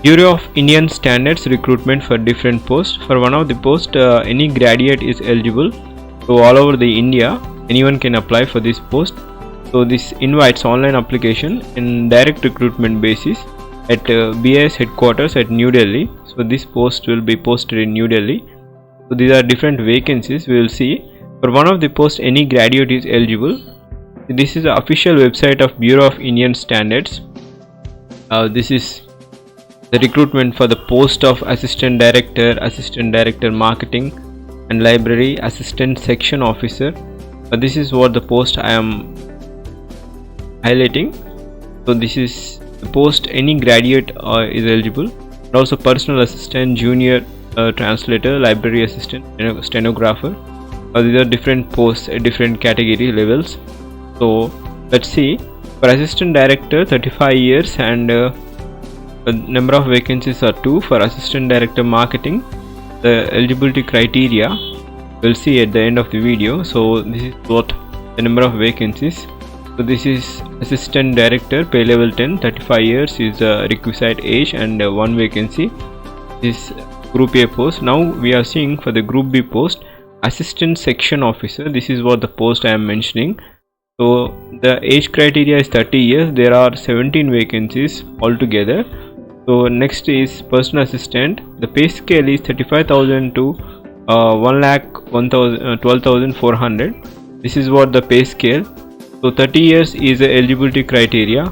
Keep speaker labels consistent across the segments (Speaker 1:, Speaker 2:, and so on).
Speaker 1: Bureau of Indian Standards recruitment for different posts. For one of the post, any graduate is eligible. So all over the India, anyone can apply for this post. So this invites online application in direct recruitment basis at BIS headquarters at New Delhi. So this post will be posted in New Delhi. So these are different vacancies. We will see. For one of the posts, any graduate is eligible. This is the official website of Bureau of Indian Standards. This is the recruitment for the post of Assistant Director Marketing and Library Assistant Section Officer. This is what the post I am highlighting. So this is the post any graduate is eligible. And also personal assistant, junior translator, library assistant, stenographer. These are different posts at different category levels. So let's see. For assistant director, 35 years, and the number of vacancies are 2. For assistant director marketing, the eligibility criteria we'll see at the end of the video. So this is what the number of vacancies. So this is assistant director, pay level 10, 35 years is the requisite age, and 1 vacancy. This group A post. Now we are seeing for the group B post, assistant section officer. This is what the post I am mentioning. So the age criteria is 30 years. There are 17 vacancies altogether. So next is personal assistant. The pay scale is 35,000 to 12,400. This is what the pay scale. So 30 years is the eligibility criteria.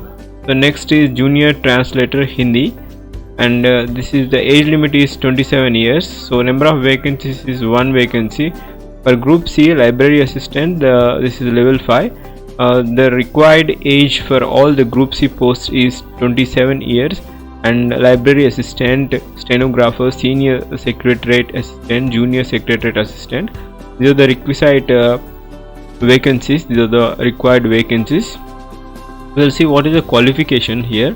Speaker 1: So next is junior translator Hindi, and this is the age limit is 27 years. So number of vacancies is 1 vacancy. For group C, library assistant, this is level 5. The required age for all the group C posts is 27 years. And library assistant, stenographer, senior secretariat assistant, junior secretariat assistant. These are the requisite vacancies. These are the required vacancies. We'll see what is the qualification here.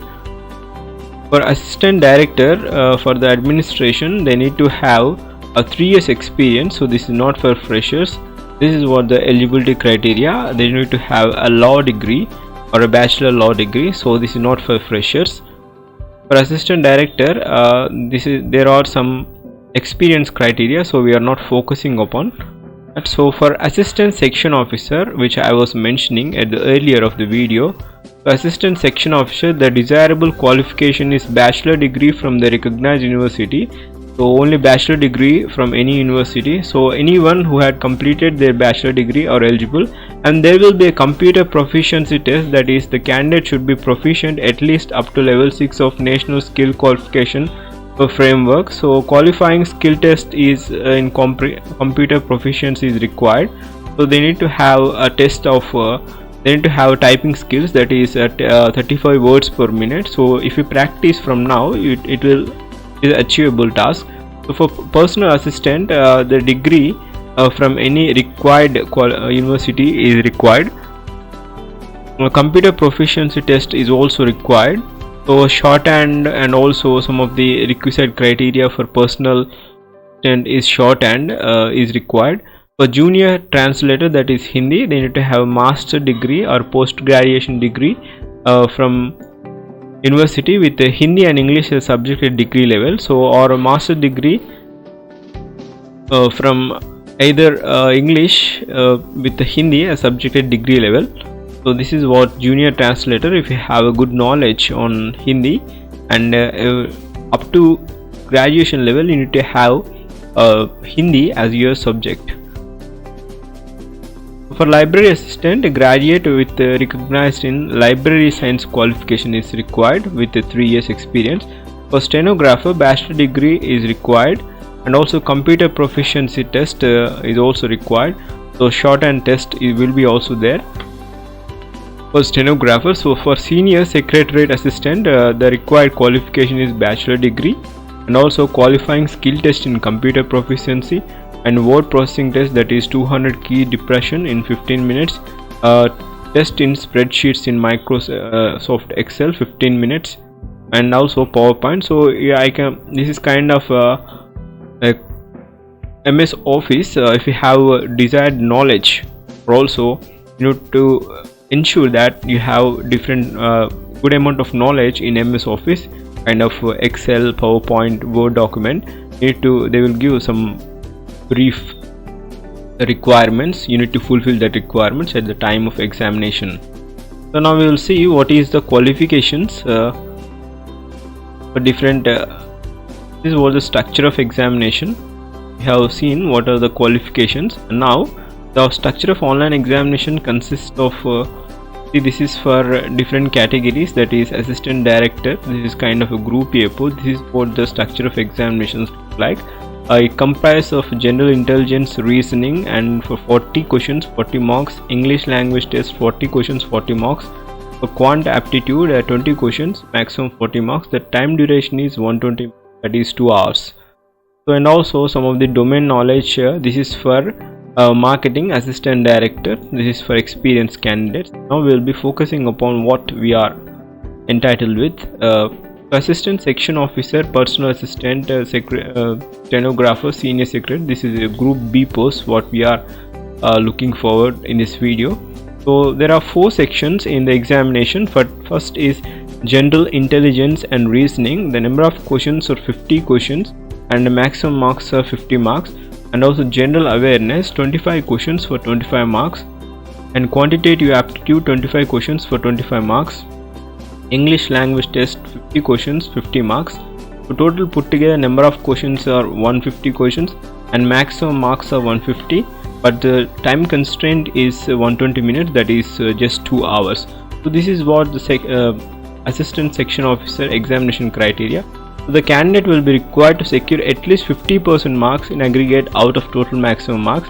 Speaker 1: For assistant director, for the administration, they need to have a 3 years experience. So this is not for freshers. This is what the eligibility criteria. They need to have a law degree or a bachelor law degree. So this is not for freshers. For assistant director, there are some experience criteria, so we are not focusing upon that. So for assistant section officer, which I was mentioning at the earlier of the video, for assistant section officer, the desirable qualification is bachelor degree from the recognized university. So only bachelor degree from any university. So anyone who had completed their bachelor degree are eligible, and there will be a computer proficiency test. That is, the candidate should be proficient at least up to level 6 of National Skill Qualification framework. So qualifying skill test is in computer proficiency is required. So they need to have a test of they need to have typing skills, that is at 35 words per minute. So if you practice from now, it will is an achievable task. So for personal assistant, the degree from any required university is required. A computer proficiency test is also required. So shorthand, and also some of the requisite criteria for personal assistant is shorthand is required. For junior translator, that is Hindi, they need to have a master degree or post graduation degree from university with Hindi and English as subject at degree level. So or a master degree from either English with Hindi as subject at degree level. So this is what junior translator. If you have a good knowledge on Hindi and up to graduation level, you need to have Hindi as your subject. For library assistant, a graduate with recognized in library science qualification is required with 3 years experience. For stenographer, bachelor degree is required, and also computer proficiency test is also required. So shorthand test will be also there for stenographer. So for senior secretariat assistant, the required qualification is bachelor degree, and also qualifying skill test in computer proficiency and word processing test, that is 200 key depression in 15 minutes. Test in spreadsheets in Microsoft Excel 15 minutes, and also PowerPoint. So yeah, this is kind of MS Office. If you have desired knowledge, or also you need to ensure that you have different good amount of knowledge in MS Office. kind of Excel, PowerPoint, Word document, they will give some brief requirements. You need to fulfill that requirements at the time of examination. So now we will see what is the qualifications for different this was the structure of examination. We have seen what are the qualifications, and now the structure of online examination consists of this is for different categories, that is assistant director. This is kind of a group A post. This is what the structure of examinations look like. It comprises of general intelligence, reasoning, and for 40 questions 40 marks, English language test 40 questions 40 marks, for quant aptitude 20 questions, maximum 40 marks. The time duration is 120, that is 2 hours. So, and also some of the domain knowledge, this is for marketing assistant director. This is for experienced candidates. Now we will be focusing upon what we are entitled with. Assistant section officer, personal assistant, stenographer, senior secretary. This is a group B post what we are looking forward in this video. So there are 4 sections in the examination. First is general intelligence and reasoning. The number of questions are 50 questions and the maximum marks are 50 marks. And also general awareness, 25 questions for 25 marks, and quantitative aptitude 25 questions for 25 marks. English language test 50 questions 50 marks. So total put together number of questions are 150 questions and maximum marks are 150, but the time constraint is 120 minutes, that is just 2 hours. So this is what the assistant section officer examination criteria. So the candidate will be required to secure at least 50% marks in aggregate out of total maximum marks.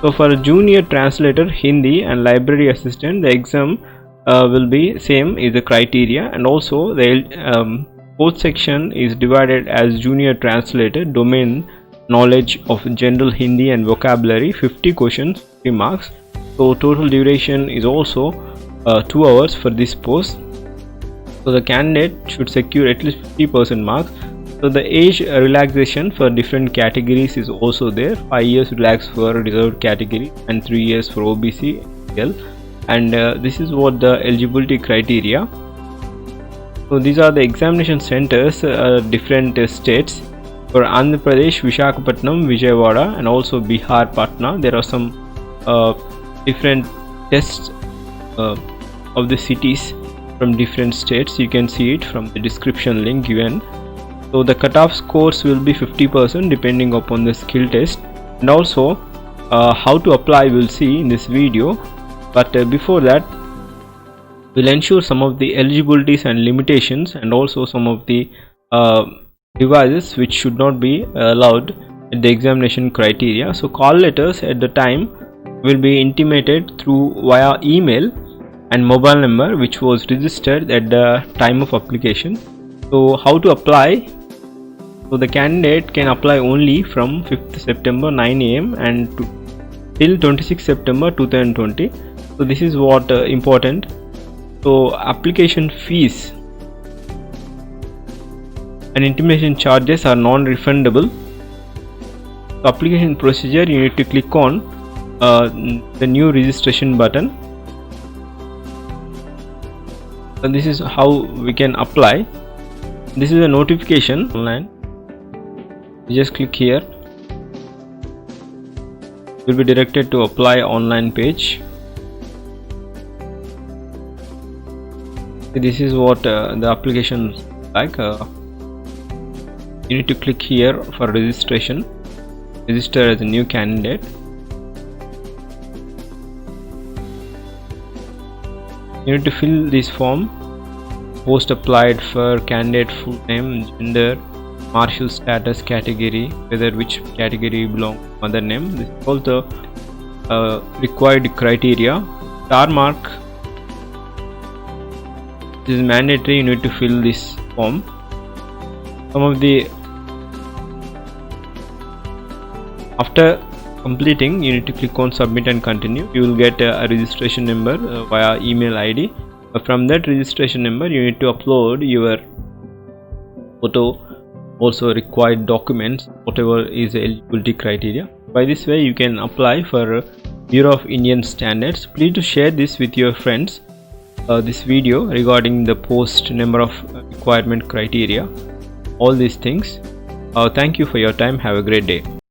Speaker 1: So for a junior translator, Hindi, and library assistant, the exam will be same is the criteria, and also the fourth section is divided as junior translator, domain knowledge of general Hindi and vocabulary 50 questions 50 marks. So total duration is also 2 hours for this post. So the candidate should secure at least 50% marks. So the age relaxation for different categories is also there. 5 years relax for reserved category and 3 years for OBC L. And this is what the eligibility criteria. So these are the examination centers, different states. For Andhra Pradesh, Visakhapatnam, Vijayawada, and also Bihar, Patna. There are some different tests of the cities from different states. You can see it from the description link given. So the cutoff scores will be 50% depending upon the skill test, and also how to apply we'll see in this video. But before that, we'll ensure some of the eligibilities and limitations, and also some of the devices which should not be allowed at the examination criteria. So call letters at the time will be intimated through via email and mobile number which was registered at the time of application. So how to apply? So the candidate can apply only from 5th September 9 AM and till 26 September 2020. So this is what important. So application fees and intimation charges are non-refundable. So application procedure, you need to click on the new registration button. So this is how we can apply. This is a notification online. You just click here. You will be directed to apply online page. This is what the application is like. You need to click here for registration. Register as a new candidate. You need to fill this form. Post applied for candidate full name, gender, martial status, category, whether which category belong, mother name. This is all the required criteria. Star mark. This is mandatory. You need to fill this form. Some of the after completing, you need to click on submit and continue. You will get a registration number via email ID. From that registration number, you need to upload your photo, also required documents, whatever is the eligibility criteria. By this way, you can apply for Bureau of Indian Standards. Please do share this with your friends. this video regarding the post, number of requirement criteria, all these things. Thank you for your time. Have a great day.